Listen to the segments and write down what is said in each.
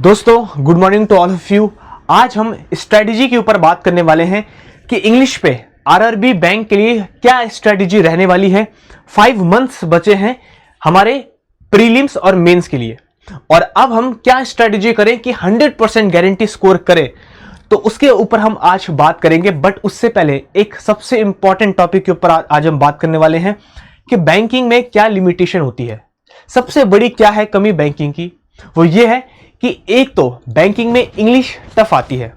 दोस्तों good morning to all of you. आज हम स्ट्रेटजी के ऊपर बात करने वाले हैं कि इंग्लिश पे आरआरबी बैंक के लिए क्या स्ट्रेटजी रहने वाली है। 5 मंथ्स बचे हैं हमारे प्रीलिम्स और मेंस के लिए, और अब हम क्या स्ट्रेटजी करें कि 100% गारंटी स्कोर करें, तो उसके ऊपर हम आज बात करेंगे। बट उससे पहले एक सबसे इंपॉर्टेंट टॉपिक के ऊपर आज हम बात करने वाले हैं कि बैंकिंग में क्या लिमिटेशन होती है। सबसे बड़ी क्या है कमी बैंकिंग की, वो ये है कि एक तो बैंकिंग में इंग्लिश टफ आती है।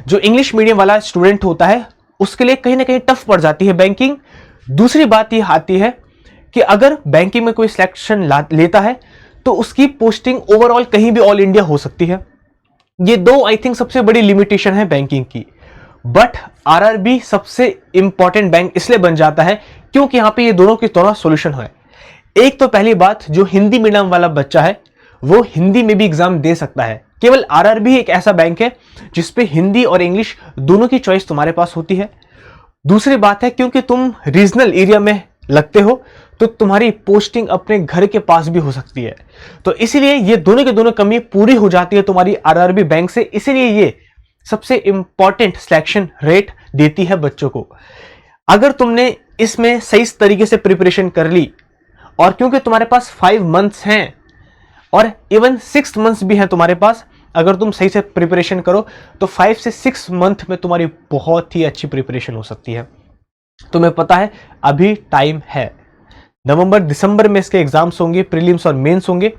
जो इंग्लिश मीडियम वाला स्टूडेंट होता है उसके लिए कहीं ना कहीं टफ पड़ जाती है बैंकिंग। दूसरी बात ये आती है कि अगर बैंकिंग में कोई सिलेक्शन लेता है तो उसकी पोस्टिंग ओवरऑल कहीं भी ऑल इंडिया हो सकती है। ये दो आई थिंक सबसे बड़ी लिमिटेशन है बैंकिंग की। बट आरआरबी सबसे इंपॉर्टेंट बैंक इसलिए बन जाता है क्योंकि यहां पे ये दोनों की दोनों सॉल्यूशन है। एक तो पहली बात, जो हिंदी मीडियम वाला बच्चा है वो हिंदी में भी एग्जाम दे सकता है। केवल आरआरबी एक ऐसा बैंक है जिसपे हिंदी और इंग्लिश दोनों की चॉइस तुम्हारे पास होती है। दूसरी बात है, क्योंकि तुम रीजनल एरिया में लगते हो तो तुम्हारी पोस्टिंग अपने घर के पास भी हो सकती है। तो इसीलिए ये दोनों की दोनों कमी पूरी हो जाती है तुम्हारी आरआरबी बैंक से। इसीलिए ये सबसे इंपॉर्टेंट सिलेक्शन रेट देती है बच्चों को। अगर तुमने इसमें सही तरीके से प्रिपरेशन कर ली, और क्योंकि तुम्हारे पास 5 मंथ्स हैं और इवन 6 मंथ्स भी हैं तुम्हारे पास, अगर तुम सही से प्रिपरेशन करो तो 5 से 6 मंथ में तुम्हारी बहुत ही अच्छी प्रिपरेशन हो सकती है। तुम्हें पता है अभी टाइम है, नवंबर दिसंबर में इसके एग्जाम्स होंगे, प्रीलिम्स और मेंस होंगे।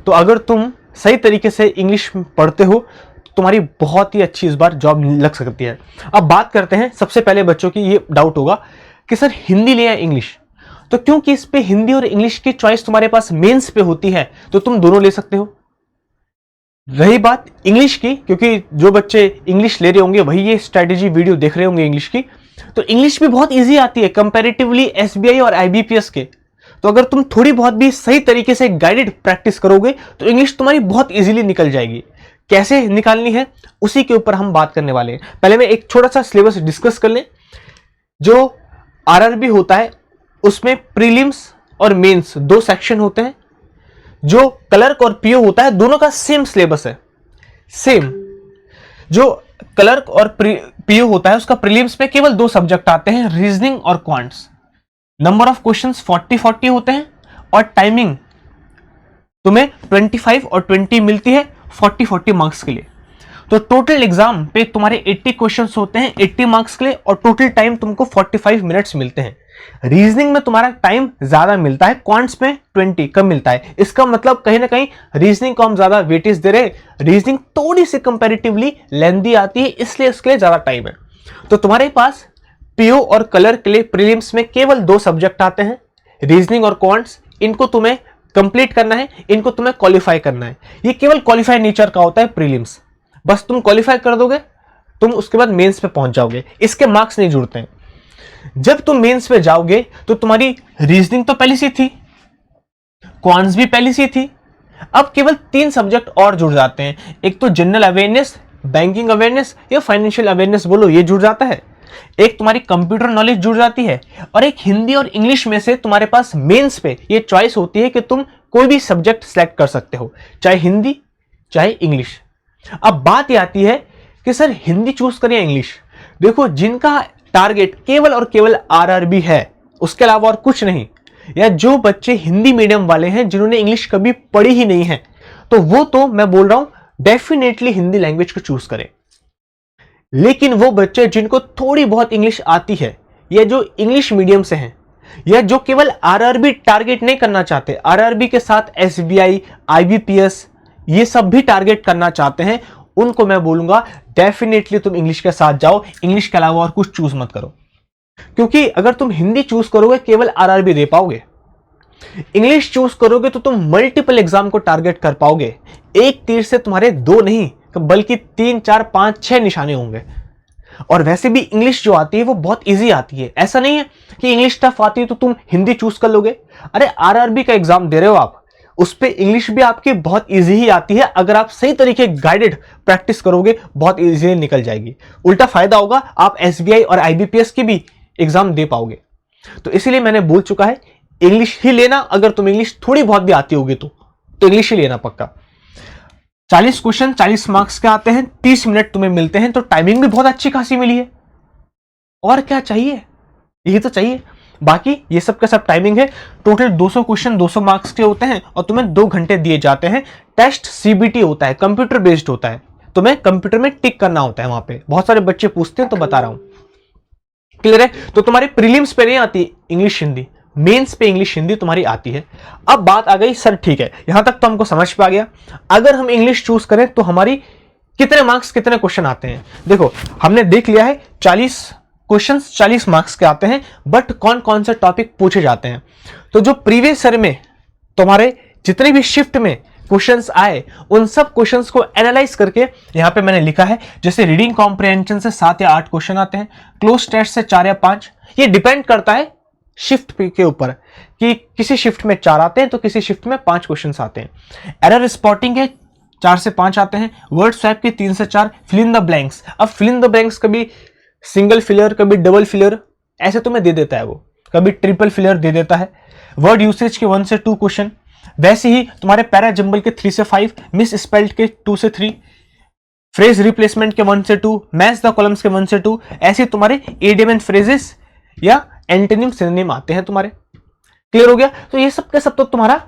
तो अगर तुम सही तरीके से इंग्लिश पढ़ते हो तो तुम्हारी बहुत ही अच्छी इस बार जॉब लग सकती है। अब बात करते हैं, सबसे पहले बच्चों की ये डाउट होगा कि सर हिंदी ले या इंग्लिश, तो क्योंकि इस पे हिंदी और इंग्लिश की चॉइस तुम्हारे पास मेंस पे होती है तो तुम दोनों ले सकते हो। रही बात इंग्लिश की, क्योंकि जो बच्चे इंग्लिश ले रहे होंगे वही ये स्ट्रेटेजी वीडियो देख रहे होंगे इंग्लिश की, तो इंग्लिश भी बहुत इजी आती है कंपैरेटिवली एसबीआई और आईबीपीएस के। तो अगर तुम थोड़ी बहुत भी सही तरीके से गाइडेड प्रैक्टिस करोगे तो इंग्लिश तुम्हारी बहुत इजीली निकल जाएगी। कैसे निकालनी है उसी के ऊपर हम बात करने वाले हैं। पहले मैं एक छोटा सा सिलेबस डिस्कस कर लें। जो आरआरबी होता है उसमें प्रीलिम्स और मेंस 2 सेक्शन होते हैं। जो क्लर्क और पीओ होता है दोनों का सेम सिलेबस है, सेम। जो क्लर्क और पीओ होता है उसका प्रीलिम्स में केवल 2 सब्जेक्ट आते हैं, रीजनिंग और क्वांट्स। नंबर ऑफ क्वेश्चंस 40-40 होते हैं और टाइमिंग तुम्हें 25 और 20 मिलती है 40-40 मार्क्स के लिए। तो टोटल एग्जाम पे तुम्हारे 80 क्वेश्चंस होते हैं 80 मार्क्स के लिए, और टोटल टाइम तुमको 45 मिनट्स मिलते हैं। रीजनिंग में तुम्हारा टाइम ज्यादा मिलता है, क्वांट्स में 20 कम मिलता है। इसका मतलब कहीं ना कहीं रीजनिंग को हम ज्यादा वेटेज दे रहे हैं। रीजनिंग थोड़ी सी कंपैरेटिवली लेंथी आती है, इसलिए इसके लिए ज्यादा टाइम है। तो तुम्हारे पास पीओ और कलर के लिए प्रीलिम्स में केवल 2 सब्जेक्ट आते हैं, रीजनिंग और क्वांट्स। इनको तुम्हें कंप्लीट करना है, इनको तुम्हें क्वालिफाई करना है। ये केवल क्वालिफाई नेचर का होता है प्रीलिम्स। बस तुम क्वालिफाई कर दोगे तुम उसके बाद मेंस पे पहुंच जाओगे, इसके मार्क्स नहीं जुड़ते हैं। जब तुम मेंस पे जाओगे तो तुम्हारी रीजनिंग तो पहले सी थी, क्वांट्स भी पहले सी थी, अब केवल 3 सब्जेक्ट और जुड़ जाते हैं। एक तो जनरल अवेयरनेस, बैंकिंग अवेयरनेस या फाइनेंशियल अवेयरनेस बोलो, ये जुड़ जाता है। एक तुम्हारी कंप्यूटर नॉलेज जुड़ जाती है, और एक हिंदी और इंग्लिश में से तुम्हारे पास मेंस पे ये चॉइस होती है कि तुम कोई भी सब्जेक्ट सेलेक्ट कर सकते हो, चाहे हिंदी चाहे इंग्लिश। अब बात ये आती है कि सर हिंदी चूज करें या इंग्लिश। देखो, जिनका टारगेट केवल और केवल आरआरबी है, उसके अलावा और कुछ नहीं, या जो बच्चे हिंदी मीडियम वाले हैं जिन्होंने इंग्लिश कभी पढ़ी ही नहीं है, तो वो तो मैं बोल रहा हूं डेफिनेटली हिंदी लैंग्वेज को चूज करें। लेकिन वो बच्चे जिनको थोड़ी बहुत इंग्लिश आती है, या जो इंग्लिश मीडियम से हैं, या जो केवल आरआरबी टारगेट नहीं करना चाहते, आरआरबी के साथ एसबीआई, आईबीपीएस ये सब भी टारगेट करना चाहते हैं, उनको मैं बोलूंगा डेफिनेटली तुम इंग्लिश के साथ जाओ, इंग्लिश के अलावा और कुछ चूज मत करो। क्योंकि अगर तुम हिंदी चूज करोगे केवल आरआरबी दे पाओगे, इंग्लिश चूज करोगे तो तुम मल्टीपल एग्जाम को टारगेट कर पाओगे। एक तीर से तुम्हारे 2 नहीं बल्कि 3, 4, 5, 6 निशाने होंगे। और वैसे भी इंग्लिश जो आती है वो बहुत इजी आती है। ऐसा नहीं है कि इंग्लिश टफ आती है तो तुम हिंदी चूज कर लोगे। अरे आरआरबी का एग्जाम दे रहे हो आप, उस पे इंग्लिश भी आपकी बहुत इजी ही आती है। अगर आप सही तरीके गाइडेड प्रैक्टिस करोगे बहुत इजीली निकल जाएगी। उल्टा फायदा होगा, आप एसबीआई और आईबीपीएस की भी एग्जाम दे पाओगे। तो इसीलिए मैंने बोल चुका है इंग्लिश ही लेना। अगर तुम इंग्लिश थोड़ी बहुत भी आती होगी तो इंग्लिश ही लेना पक्का। 40 क्वेश्चन 40 मार्क्स के आते हैं, 30 मिनट तुम्हें मिलते हैं, तो टाइमिंग भी बहुत अच्छी खासी मिली है। और क्या चाहिए, यही तो चाहिए। बाकी ये सब का सब टाइमिंग है। टोटल 200 क्वेश्चन 200 मार्क्स के होते हैं और तुम्हें 2 घंटे दिए जाते हैं। टेस्ट सीबीटी होता है, कंप्यूटर बेस्ड होता है, तुम्हें कंप्यूटर में टिक करना होता है। वहां पे बहुत सारे बच्चे पूछते हैं तो बता रहा हूं, क्लियर है। तो तुम्हारे प्रीलिम्स पे नहीं आती इंग्लिश हिंदी, मेंस पे इंग्लिश हिंदी तुम्हारी आती है। अब बात आ गई सर ठीक है यहां तक तो हमको समझ पा गया, अगर हम इंग्लिश चूज करें तो हमारी कितने मार्क्स कितने क्वेश्चन आते हैं। देखो हमने देख लिया है 40 क्वेश्चंस 40 मार्क्स के आते हैं, बट कौन कौन से टॉपिक पूछे जाते हैं। तो जो प्रीवियस ईयर में तुम्हारे जितने भी शिफ्ट में क्वेश्चंस आए उन सब क्वेश्चंस को एनालाइज करके यहां पे मैंने लिखा है। जैसे रीडिंग कॉम्प्रिहेंशन से 7 या 8 क्वेश्चन आते हैं, क्लोज टेस्ट से 4 या 5, ये डिपेंड करता है शिफ्ट के ऊपर कि किसी शिफ्ट में 4 आते हैं तो किसी शिफ्ट में 5 क्वेश्चंस आते हैं। एरर स्पॉटिंग है 4 से 5 आते हैं, वर्ड स्वैप के 3 से 4, फिल इन द ब्लैंक्स। अब फिल इन द ब्लैंक्स कभी सिंगल फिलर कभी डबल फिलर ऐसे तुम्हें दे देता है, वो कभी ट्रिपल फिलर दे देता है। वर्ड यूसेज के 1 से 2 क्वेश्चन, वैसे ही तुम्हारे पैरा जंबल के 3 से 5, मिस स्पेल्ड के 2 से 3, फ्रेज रिप्लेसमेंट के 1 से 2, मैच द कॉलम्स के 1 से 2, ऐसे तुम्हारे एडियम एंड फ्रेजेस या एंटोनिम सिनोनिम आते हैं तुम्हारे। क्लियर हो गया। तो ये सब का सब तो तुम्हारा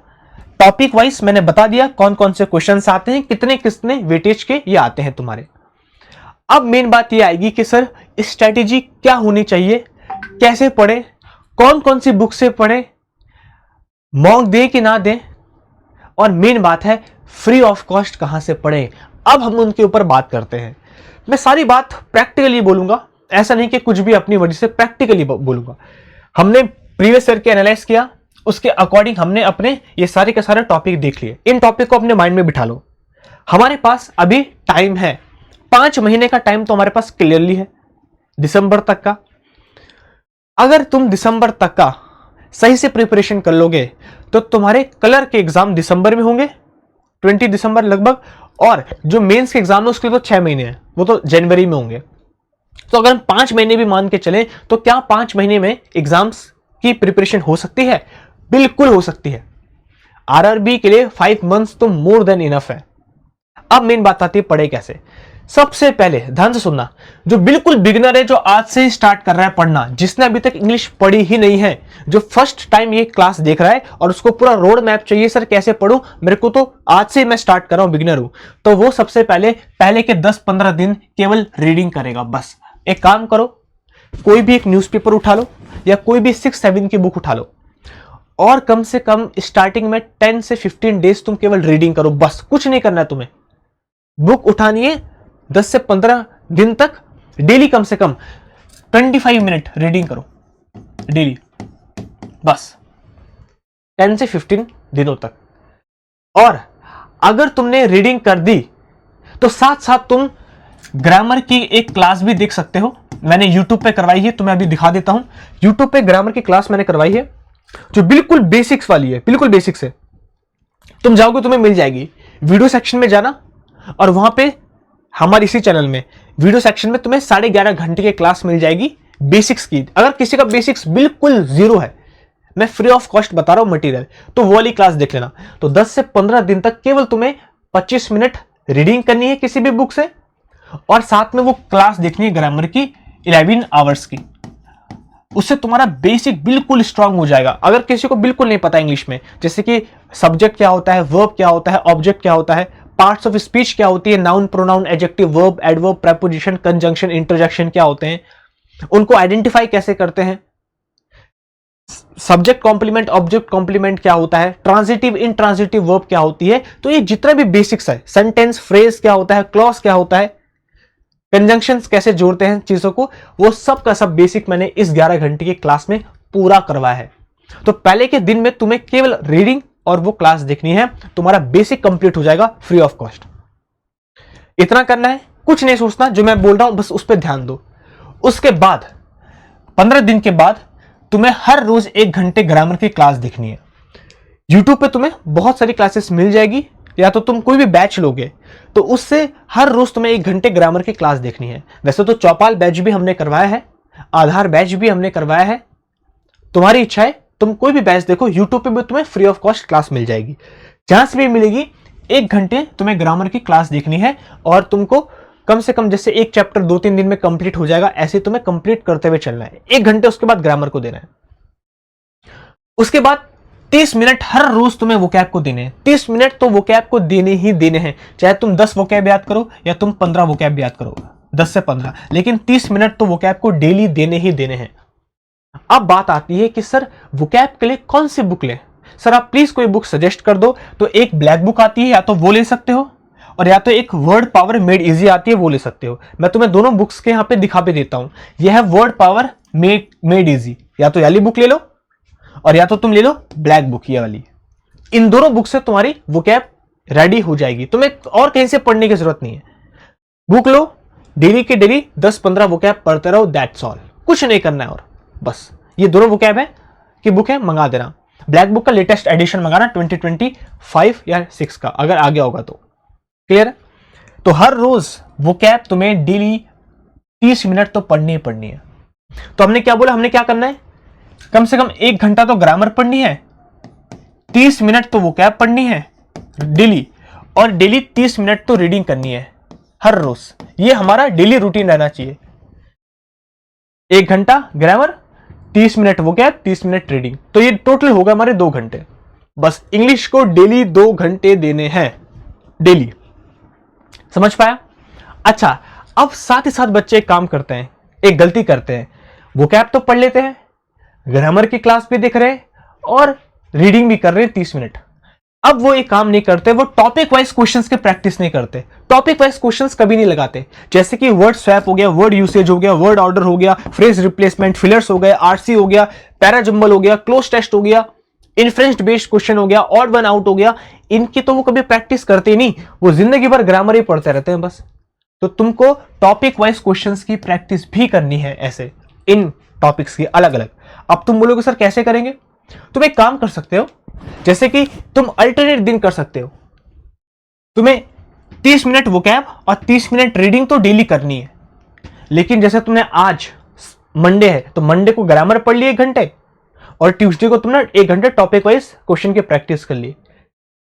टॉपिक वाइज मैंने बता दिया कौन कौन से क्वेश्चंस आते हैं, कितने कितने वेटेज के ये आते हैं तुम्हारे। अब मेन बात ये आएगी कि सर स्ट्रेटेजी क्या होनी चाहिए, कैसे पढ़े, कौन कौन सी बुक से पढ़े, मॉक दें कि ना दें, और मेन बात है फ्री ऑफ कॉस्ट कहां से पढ़े। अब हम उनके ऊपर बात करते हैं। मैं सारी बात प्रैक्टिकली बोलूंगा, ऐसा नहीं कि कुछ भी अपनी वजह से प्रैक्टिकली बोलूंगा। हमने प्रीवियस ईयर के एनालाइज किया, उसके अकॉर्डिंग हमने अपने ये सारे के सारे टॉपिक देख लिए। इन टॉपिक को अपने माइंड में बिठा लो। हमारे पास अभी टाइम है, 5 महीने का टाइम तो हमारे पास क्लियरली है, दिसंबर तक का। अगर तुम दिसंबर तक का सही से प्रिपरेशन कर लोगे तो तुम्हारे कलर के एग्जाम दिसंबर में होंगे, 20 दिसंबर लगभग, और जो मेंस के एग्जाम है उसके लिए तो 6 महीने हैं, वो तो जनवरी में होंगे। तो अगर हम 5 महीने भी मान के चले तो क्या 5 महीने में एग्जाम्स की प्रिपरेशन हो सकती है? बिल्कुल हो सकती है। आरआरबी के लिए 5 मंथ्स तो मोर देन इनफ है। अब मेन बात आती है पढ़े कैसे। सबसे पहले ध्यान से सुनना, जो बिल्कुल बिगिनर है, जो आज से ही स्टार्ट कर रहा है पढ़ना, जिसने अभी तक इंग्लिश पढ़ी ही नहीं है, जो फर्स्ट टाइम ये क्लास देख रहा है और उसको पूरा रोड मैप चाहिए, सर कैसे पढ़ूं, मेरे को तो आज से मैं स्टार्ट कर रहा हूं, बिगिनर हूं, तो वो सबसे पहले के 10-15 दिन केवल रीडिंग करेगा बस। एक काम करो, कोई भी एक न्यूज़पेपर उठा लो या कोई भी 6-7 की बुक उठा लो और कम से कम स्टार्टिंग में 10 से 15 डेज तुम केवल रीडिंग करो, बस कुछ नहीं करना है तुम्हें। बुक उठानी है 10 से 15 दिन तक, डेली कम से कम 25 मिनट रीडिंग करो डेली, बस 10 से 15 दिनों तक। और अगर तुमने रीडिंग कर दी तो साथ साथ तुम ग्रामर की एक क्लास भी देख सकते हो। मैंने YouTube पे करवाई है, तुम्हें अभी दिखा देता हूं। YouTube पे ग्रामर की क्लास मैंने करवाई है जो बिल्कुल बेसिक्स वाली है, बिल्कुल बेसिक्स है। तुम जाओगे तुम्हें मिल जाएगी, वीडियो सेक्शन में जाना और वहां पे हमारे इसी चैनल में वीडियो सेक्शन में तुम्हें 11.5 घंटे की क्लास मिल जाएगी बेसिक्स की। अगर किसी का बेसिक्स बिल्कुल जीरो है, मैं फ्री ऑफ कॉस्ट बता रहा हूं मटेरियल, तो वो वाली क्लास देख लेना। तो 10 से 15 दिन तक केवल तुम्हें 25 मिनट रीडिंग करनी है किसी भी बुक से और साथ में वो क्लास देखनी है ग्रामर की 11 आवर्स की। उससे तुम्हारा बेसिक बिल्कुल स्ट्रांग हो जाएगा। अगर किसी को बिल्कुल नहीं पता इंग्लिश में, जैसे कि सब्जेक्ट क्या होता है, वर्ब क्या होता है, ऑब्जेक्ट क्या होता है, पार्ट्स ऑफ स्पीच क्या होती है, noun, pronoun, adjective, verb, adverb, preposition, conjunction, interjection क्या होते हैं, उनको आइडेंटिफाई कैसे करते हैं, सब्जेक्ट कॉम्प्लीमेंट, ऑब्जेक्ट कॉम्प्लीमेंट क्या होता है, ट्रांजिटिव, इनट्रांजिटिव वर्ब क्या होती है, तो ये जितना भी बेसिक्स है, सेंटेंस, फ्रेज क्या होता है, क्लॉज क्या होता है, कंजंक्शंस कैसे जोड़ते हैं चीजों को, वो सब का सब बेसिक मैंने इस 11 घंटे की क्लास में पूरा करवाया है। तो पहले के दिन में तुम्हें केवल रीडिंग और वो क्लास देखनी है, तुम्हारा बेसिक कंप्लीट हो जाएगा फ्री ऑफ कॉस्ट। इतना करना है, कुछ नहीं सोचना, जो मैं बोल रहा हूं बस उस पर ध्यान दो। उसके बाद 15 दिन के बाद तुम्हें हर रोज 1 घंटे ग्रामर की क्लास देखनी है। यूट्यूब पे तुम्हें बहुत सारी क्लासेस मिल जाएगी, या तो तुम कोई भी बैच लोगे तो उससे हर रोज तुम्हें 1 घंटे ग्रामर की क्लास देखनी है। वैसे तो चौपाल बैच भी हमने करवाया है, आधार बैच भी हमने करवाया है, तुम्हारी इच्छा है तुम कोई भी बैच देखो, यूट्यूब पे भी तुम्हें फ्री ऑफ कॉस्ट क्लास मिल जाएगी। जहां से भी मिलेगी 1 घंटे तुम्हें ग्रामर की क्लास देखनी है और तुमको कम से कम जैसे एक चैप्टर 2-3 दिन में कंप्लीट हो जाएगा, ऐसे तुम्हें कंप्लीट करते हुए चलना है। 1 घंटे उसके बाद ग्रामर को देना है। उसके बाद 30 मिनट हर रोज तुम्हें वोकैब को देने हैं। 30 मिनट तो वोकैब को देने ही देने हैं, चाहे तुम 10 वोकैब याद करो या तुम 15 वोकैब याद करो, 10 से 15, लेकिन 30 मिनट तो वोकैब को डेली देने ही देने हैं। अब बात आती है कि सर वोकैब के लिए कौन सी बुक ले? सर आप प्लीज कोई बुक सजेस्ट कर दो। तो एक ब्लैक बुक आती है, या तो वो ले सकते हो, और या तो एक वर्ड पावर मेड इजी आती है, वो ले सकते हो। मैं तुम्हें दोनों बुक्स के यहां पे दिखा पे देता हूं। यह है वर्ड पावर मेड इजी, या तो वाली बुक ले लो और या तो तुम ले लो ब्लैक बुक, ये वाली। इन दोनों बुक से तुम्हारी वोकैब रेडी हो जाएगी, तुम्हें और कहीं से पढ़ने की जरूरत नहीं है। बुक लो, डेली के डेली 10-15 वोकैब पढ़ते रहो, दैट्स ऑल, कुछ नहीं करना है। और बस ये दोनों वोकैब है कि बुक है, मंगा देना। ब्लैक बुक का लेटेस्ट एडिशन मंगाना 2025 या 6 का, अगर आ गया होगा तो। क्लियर है? तो हर रोज वोकैब तुम्हें डेली 30 मिनट तो पढ़नी ही पढ़नी है। तो हमने क्या बोला, हमने क्या करना है, कम से कम 1 घंटा तो ग्रामर पढ़नी है, 30 मिनट तो वोकैब पढ़नी है डेली, और डेली 30 मिनट तो रीडिंग करनी है हर रोज। ये हमारा डेली रूटीन रहना चाहिए। 1 घंटा grammar, 30 minute vocab, 30 minute reading, तो ये टोटल होगा हमारे 2 घंटे। बस इंग्लिश को डेली 2 घंटे देने हैं, डेली। समझ पाया? अच्छा, अब साथ ही साथ बच्चे एक काम करते हैं, एक गलती करते हैं। वोकैब तो पढ़ लेते हैं, ग्रामर की क्लास भी देख रहे हैं और रीडिंग भी कर रहे हैं 30 मिनट। अब वो एक काम नहीं करते, वो टॉपिक वाइज क्वेश्चंस के प्रैक्टिस नहीं करते। टॉपिक वाइज क्वेश्चंस कभी नहीं लगाते, जैसे कि वर्ड स्वैप हो गया, वर्ड यूसेज हो गया, वर्ड ऑर्डर हो गया, फ्रेज रिप्लेसमेंट, फिलर्स हो गए, आरसी हो गया, पैराजंबल हो गया, क्लोज टेस्ट हो गया, इन्फ्रेंस्ड बेस्ड क्वेश्चन हो गया, ऑड वन आउट हो गया। इनकी तो वो कभी प्रैक्टिस करते ही नहीं, वो जिंदगी भर ग्रामर ही पढ़ते रहते हैं बस। तो तुमको टॉपिक वाइज क्वेश्चंस की प्रैक्टिस भी करनी है, ऐसे इन टॉपिक्स की अलग अलग। अब तुम बोलोगे सर कैसे करेंगे? तुम एक काम कर सकते हो, जैसे कि तुम अल्टरनेट दिन कर सकते हो। तुम्हें 30 मिनट वोकैब और 30 मिनट रीडिंग तो डेली करनी है, लेकिन जैसे तुमने आज मंडे है तो मंडे को ग्रामर पढ़ लिए 1 घंटे, और ट्यूसडे को तुमने 1 घंटे टॉपिक वाइज क्वेश्चन की प्रैक्टिस कर ली,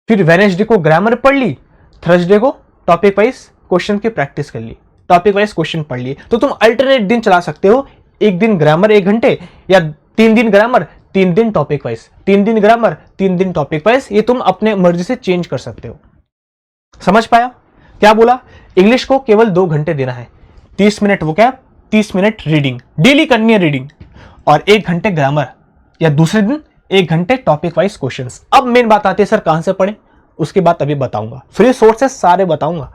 फिर वेडनेसडे को ग्रामर पढ़ ली, थर्सडे को टॉपिक वाइज क्वेश्चन की प्रैक्टिस कर ली, टॉपिक वाइज क्वेश्चन पढ़ लिए। तो तुम अल्टरनेट दिन चला सकते हो, एक दिन ग्रामर 1 घंटे, या 3 दिन ग्रामर 3 दिन टॉपिक वाइज, 3 दिन ग्रामर 3 दिन टॉपिक वाइज। ये तुम अपने मर्जी से चेंज कर सकते हो। समझ पाया? क्या बोला? इंग्लिश को केवल 2 घंटे देना है, 30 minute vocab, 30 minute reading, daily करनी है रीडिंग, और 1 घंटे ग्रामर, या दूसरे दिन 1 घंटे टॉपिक वाइज क्वेश्चंस। अब मेन बात आती है सर कहां से पढ़ें, उसके बाद अभी बताऊंगा, फ्री सोर्सेस सारे बताऊंगा।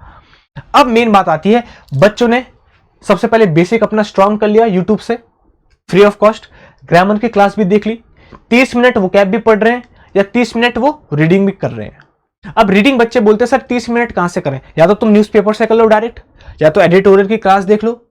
अब मेन बात आती है, बच्चों ने सबसे पहले बेसिक अपना स्ट्रॉन्ग कर लिया यूट्यूब से फ्री ऑफ कॉस्ट, ग्रामर की क्लास भी देख ली, 30 मिनट वोकैब भी पढ़ रहे हैं, या 30 मिनट वो रीडिंग भी कर रहे हैं। अब रीडिंग बच्चे बोलते हैं सर 30 मिनट कहां से करें, या तो तुम न्यूज़पेपर से कर लो डायरेक्ट, या तो एडिटोरियल की क्लास देख लो,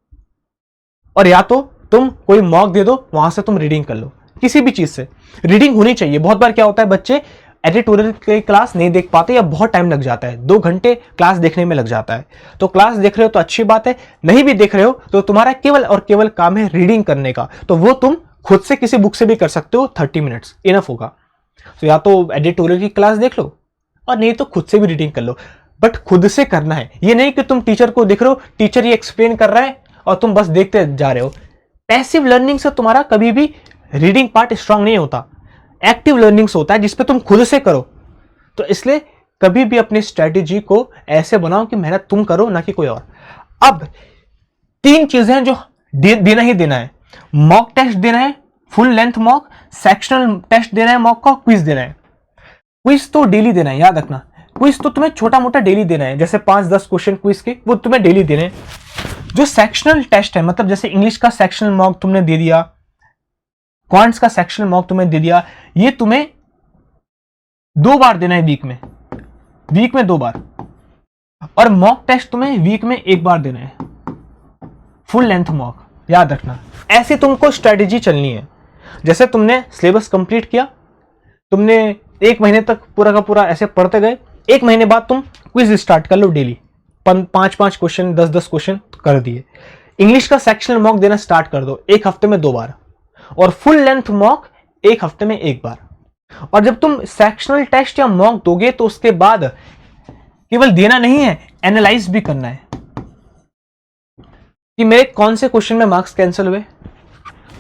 और या तो तुम कोई मॉक दे दो, वहां से तुम रीडिंग कर लो। किसी भी चीज से रीडिंग होनी चाहिए। बहुत बार क्या होता है, बच्चे एडिटोरियल की क्लास नहीं देख पाते या बहुत टाइम लग जाता है, 2 घंटे क्लास देखने में लग जाता है। तो क्लास देख रहे हो तो अच्छी बात है, नहीं भी देख रहे हो तो तुम्हारा केवल और केवल काम है रीडिंग करने का, तो वो तुम खुद से किसी बुक से भी कर सकते हो, 30 मिनट्स इनफ होगा। तो या तो एडिटोरियल की क्लास देख लो, और नहीं तो खुद से भी रीडिंग कर लो, बट खुद से करना है। ये नहीं कि तुम टीचर को देख रहे हो, टीचर ये एक्सप्लेन कर रहा है और तुम बस देखते जा रहे हो। पैसिव लर्निंग से तुम्हारा कभी भी रीडिंग पार्ट स्ट्रांग नहीं होता, एक्टिव लर्निंग से होता है जिसपे तुम खुद से करो। तो इसलिए कभी भी अपनी स्ट्रेटेजी को ऐसे बनाओ कि मेहनत तुम करो, ना कि कोई और। अब 3 चीजें हैं जो देना ही देना है, मॉक टेस्ट देना है, full length mock, sectional test देना है मॉक का, क्विज देना है। क्विज तो डेली देना है, याद रखना। क्विज तो तुम्हें छोटा मोटा डेली देना है, जैसे 5-10 क्वेश्चन क्विज के, वो तुम्हें डेली देने हैं। जो सेक्शनल टेस्ट है, मतलब जैसे इंग्लिश का सेक्शनल मॉक तुमने दे दिया, क्वांट्स का सेक्शनल मॉक तुम्हें दे दिया, ये तुम्हें 2 बार देना है वीक में 2 बार, और मॉक टेस्ट तुम्हें वीक में 1 बार देना है, फुल लेंथ मॉक, याद रखना। ऐसे तुमको स्ट्रेटेजी चलनी है। जैसे तुमने सिलेबस कंप्लीट किया, तुमने 1 महीने तक पूरा का पूरा ऐसे पढ़ते गए, 1 महीने बाद तुम क्विज स्टार्ट कर लो डेली, 5-5 क्वेश्चन, 10-10 क्वेश्चन कर दिए। इंग्लिश का सेक्शनल मॉक देना स्टार्ट कर दो, 1 हफ्ते में 2 बार, और फुल लेंथ मॉक 1 हफ्ते में 1 बार। और जब तुम सेक्शनल टेस्ट या मॉक दोगे तो उसके बाद केवल देना नहीं है, एनालाइज भी करना है कि मेरे कौन से क्वेश्चन में मार्क्स कैंसिल हुए,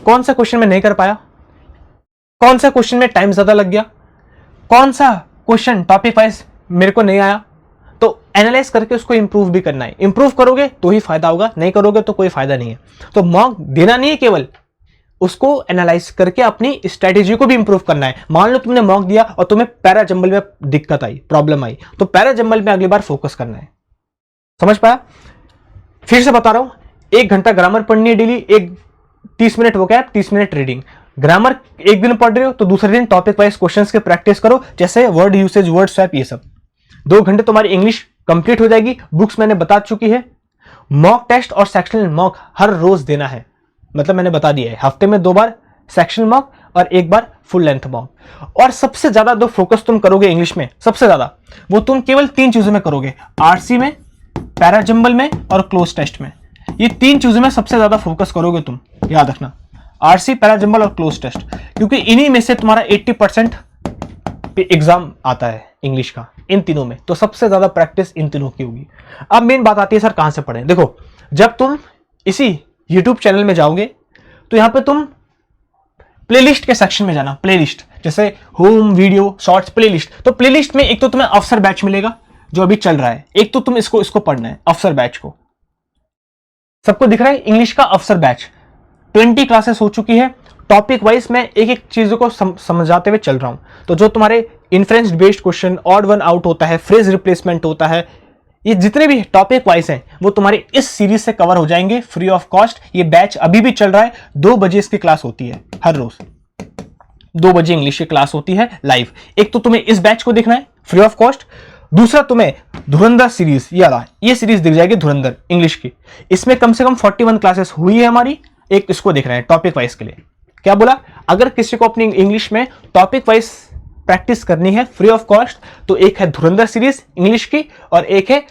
कौन सा क्वेश्चन में नहीं कर पाया, कौन सा क्वेश्चन में टाइम ज्यादा लग गया, कौन सा क्वेश्चन टॉपिक वाइज मेरे को नहीं आया। तो एनालाइज करके उसको इंप्रूव भी करना है। इंप्रूव करोगे तो ही फायदा होगा, नहीं करोगे तो कोई फायदा नहीं है। तो मॉक देना नहीं है, केवल उसको एनालाइज करके अपनी स्ट्रेटेजी को भी इंप्रूव करना है। मान लो तुमने मॉक दिया और तुम्हें पैरा जंबल में दिक्कत आई, प्रॉब्लम आई, तो पैरा जंबल में अगली बार फोकस करना है। समझ पाया? फिर से बता रहा हूं, 1 घंटा ग्रामर पढ़नी है daily, 30 minute vocab, 30 minute reading. Grammar एक दिन पढ़ रहे हो तो दूसरे दिन टॉपिक वाइज क्वेश्चंस के प्रैक्टिस करो, जैसे वर्ड यूसेज, वर्ड स्वैप, ये सब। 2 घंटे तुम्हारी इंग्लिश कंप्लीट हो जाएगी। बुक्स मैंने बता चुकी है। मॉक टेस्ट और सेक्शनल मॉक हर रोज देना है, मतलब मैंने बता दिया है, हफ्ते में 2 बार सेक्शनल मॉक और 1 बार फुल लेंथ मॉक। और सबसे ज्यादा जो फोकस तुम करोगे इंग्लिश में, सबसे ज्यादा वो तुम केवल 3 चीजों में करोगे, आरसी में, पैरा जंबल में और क्लोज टेस्ट में। ये 3 चीजों में सबसे ज्यादा फोकस करोगे तुम, याद रखना, आरसी, पैरा जंबल और क्लोज टेस्ट, क्योंकि इन्हीं में से तुम्हारा 80% एग्जाम आता है इंग्लिश का, इन तीनों में। तो सबसे ज्यादा प्रैक्टिस इन तीनों की होगी। अब मेन बात आती है, सर कहां से पढ़ें? देखो, जब तुम इसी YouTube चैनल में जाओगे तो यहां पे तुम प्लेलिस्ट के सेक्शन में जाना। प्लेलिस्ट जैसे होम, वीडियो, शॉर्ट्स, प्लेलिस्ट। तो प्लेलिस्ट में एक तो तुम्हें अफसर बैच मिलेगा जो अभी चल रहा है, एक तो तुम इसको पढ़ना है, अफसर बैच को। सबको दिख रहा है इंग्लिश का अफसर बैच। 20 क्लासेस हो चुकी है। टॉपिक वाइज मैं एक एक चीजों को समझाते हुए चल रहा हूं। तो जो तुम्हारे inference based question, odd one out होता है, फ्रेज रिप्लेसमेंट होता है, ये जितने भी टॉपिक वाइज हैं वो तुम्हारे इस सीरीज से कवर हो जाएंगे फ्री ऑफ कॉस्ट। ये बैच अभी भी चल रहा है। 2 बजे इसकी क्लास होती है, हर रोज 2 बजे इंग्लिश की क्लास होती है लाइव। एक तो तुम्हें इस बैच को देखना है फ्री ऑफ कॉस्ट, दूसरा तुम्हें धुरंधर सीरीज, ये सीरीज दिख जाएगी धुरंधर इंग्लिश की। इसमें कम से कम 41 क्लासेस हुई है हमारी। एक इसको देखना है टॉपिक वाइज के लिए। क्या बोला? अगर किसी को अपनी इंग्लिश में टॉपिक वाइज प्रैक्टिस करनी है फ्री ऑफ कॉस्ट, तो एक है धुरंधर सीरीज इंग्लिश की और एक है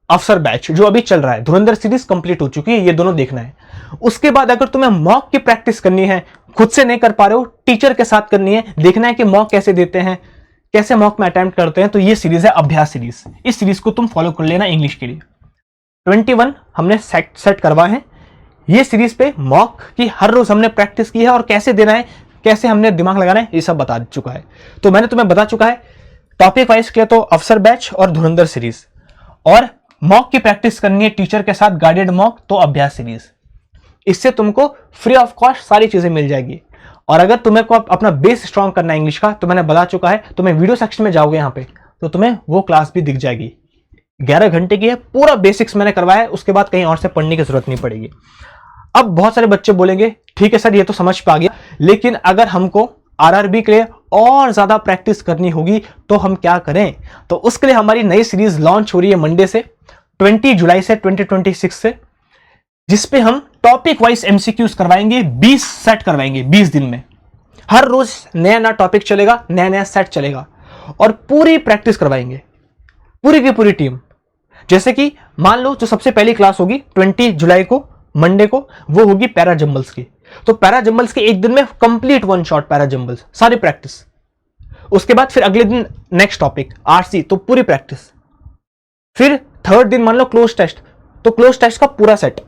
अफसर बैच जो अभी चल रहा है। धुरंधर सीरीज कंप्लीट हो चुकी है, ये दोनों देखना है। उसके बाद अगर तुम्हें मॉक की प्रैक्टिस करनी है, खुद से नहीं कर पा रहे हो, टीचर के साथ करनी है, देखना है कि मॉक कैसे देते हैं, कैसे मॉक में अटेम्प्ट करते हैं, तो ये सीरीज है अभ्यास सीरीज। इस सीरीज को तुम फॉलो कर लेना इंग्लिश के लिए। 21 हमने सेट करवाए हैं। ये सीरीज पे मॉक की हर रोज हमने प्रैक्टिस की है और कैसे देना है, कैसे हमने दिमाग लगाना है, ये सब बता चुका है। तो मैंने तुम्हें बता चुका है टॉपिक वाइज के तो अफसर बैच और धुरंधर सीरीज, और मॉक की प्रैक्टिस करनी है टीचर के साथ गाइडेड मॉक तो अभ्यास सीरीज। इससे तुमको फ्री ऑफ कॉस्ट सारी चीजें मिल जाएगी। और अगर तुम्हें को अपना बेस स्ट्रॉन्ग करना है इंग्लिश का, तो मैंने बता चुका है, तुम्हें वीडियो सेक्शन में जाओगे यहाँ पे तो तुम्हें वो क्लास भी दिख जाएगी। 11 घंटे की है, पूरा बेसिक्स मैंने करवाया है, उसके बाद कहीं और से पढ़ने की जरूरत नहीं पड़ेगी। अब बहुत सारे बच्चे बोलेंगे ठीक है सर ये तो समझ पा गया, लेकिन अगर हमको आरआरबी के लिए और ज्यादा प्रैक्टिस करनी होगी तो हम क्या करें? तो उसके लिए हमारी नई सीरीज लॉन्च हो रही है मंडे से, 20 जुलाई से 2026 से, जिसपे हम टॉपिक वाइज एमसीक्यूज करवाएंगे। 20 सेट करवाएंगे 20 दिन में। हर रोज नया नया टॉपिक चलेगा, नया नया सेट चलेगा और पूरी प्रैक्टिस करवाएंगे, पूरी की पूरी टीम। जैसे कि मान लो जो सबसे पहली क्लास होगी 20 जुलाई को, मंडे को, वो होगी पैरा जंबल्स की। तो पैरा जंबल्स के एक दिन में कंप्लीट 1 शॉट पैरा जंबल्स, सारी प्रैक्टिस। उसके बाद फिर अगले दिन नेक्स्ट टॉपिक आरसी, तो पूरी प्रैक्टिस। फिर थर्ड दिन मान लो क्लोज टेस्ट, तो क्लोज टेस्ट का पूरा सेट।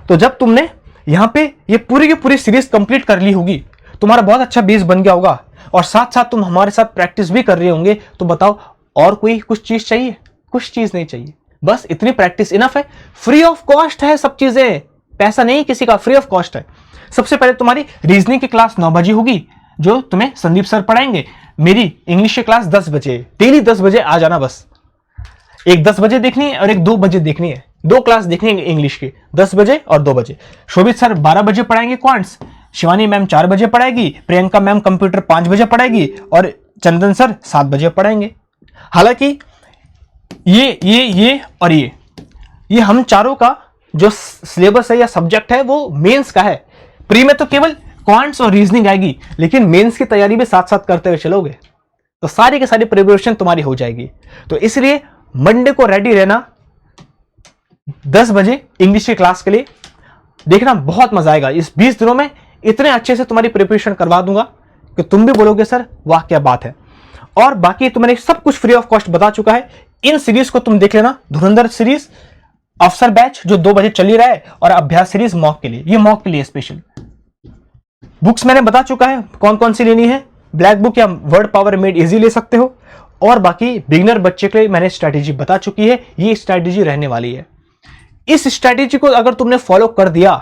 तो जब तुमने यहां पे ये पूरी की पूरी सीरीज कंप्लीट कर ली होगी, तुम्हारा बहुत अच्छा बेस बन गया होगा और साथ साथ तुम हमारे साथ प्रैक्टिस भी कर रहे होंगे, तो बताओ और कोई कुछ चीज चाहिए? कुछ चीज नहीं चाहिए, बस इतनी प्रैक्टिस इनफ है। फ्री ऑफ कॉस्ट है सब चीजें, पैसा नहीं किसी का, फ्री ऑफ कॉस्ट है। सबसे पहले तुम्हारी रीजनिंग की क्लास 9 बजे होगी जो तुम्हें संदीप सर पढ़ाएंगे। मेरी इंग्लिश की क्लास 10 बजे, डेली 10 बजे आ जाना। बस एक 10 बजे देखनी है और एक 2 बजे देखनी है। 2 क्लास देखनी है इंग्लिश की, 10 बजे और 2 बजे। शोभित सर 12 बजे पढ़ाएंगे क्वांट्स, शिवानी मैम 4 बजे पढ़ाएगी, प्रियंका मैम कंप्यूटर 5 बजे पढ़ाएगी और चंदन सर 7 बजे पढ़ाएंगे। हालांकि ये और ये हम चारों का जो सिलेबस है या सब्जेक्ट है वो मेंस का है। प्री में तो केवल क्वांट्स और रीजनिंग आएगी, लेकिन मेंस की तैयारी भी साथ साथ करते हुए चलोगे तो सारी की सारी प्रिपरेशन तुम्हारी हो जाएगी। तो इसलिए मंडे को रेडी रहना 10 बजे इंग्लिश की क्लास के लिए। देखना बहुत मजा आएगा। इस 20 दिनों में इतने अच्छे से तुम्हारी प्रिपरेशन करवा दूंगा कि तुम भी बोलोगे सर वाह क्या बात है। और बाकी तो मैंने सब कुछ फ्री ऑफ कॉस्ट बता चुका है। इन सीरीज को तुम देख लेना, धुरंधर सीरीज, अफसर बैच जो 2 बजे चल ही रहा है, और अभ्यास सीरीज मॉक के लिए, ये मॉक के लिए स्पेशल। बुक्स मैंने बता चुका है कौन कौन सी लेनी है, ब्लैक बुक या वर्ड पावर मेड इजी ले सकते हो, और बाकी बिगिनर बच्चे के लिए मैंने स्ट्रैटेजी बता चुकी है, ये स्ट्रैटेजी रहने वाली है। इस स्ट्रैटेजी को अगर तुमने फॉलो कर दिया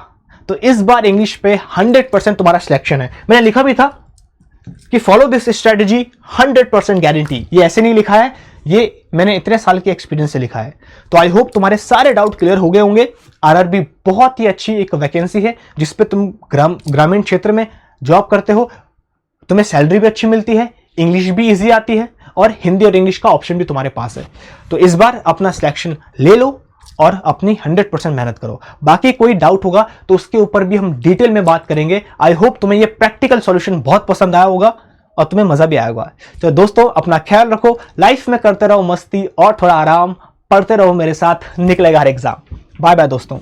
तो इस बार इंग्लिश पे 100% तुम्हारा सिलेक्शन है। मैंने लिखा भी था कि फॉलो दिस स्ट्रैटेजी 100% गारंटी, ये ऐसे नहीं लिखा है, ये मैंने इतने साल के एक्सपीरियंस से लिखा है। तो आई होप तुम्हारे सारे डाउट क्लियर हो गए होंगे। आरआरबी बहुत ही अच्छी एक वैकेंसी है जिसपे तुम ग्रामीण क्षेत्र में जॉब करते हो, तुम्हें सैलरी भी अच्छी मिलती है, इंग्लिश भी इजी आती है, और हिंदी और इंग्लिश का ऑप्शन भी तुम्हारे पास है। तो इस बार अपना सिलेक्शन ले लो और अपनी 100% मेहनत करो। बाकी कोई डाउट होगा तो उसके ऊपर भी हम डिटेल में बात करेंगे। आई होप तुम्हें ये प्रैक्टिकल सॉल्यूशन बहुत पसंद आया होगा और तुम्हें मजा भी आया होगा। तो दोस्तों अपना ख्याल रखो, लाइफ में करते रहो मस्ती और थोड़ा आराम, पढ़ते रहो मेरे साथ, निकलेगा हर एग्जाम। बाय बाय दोस्तों।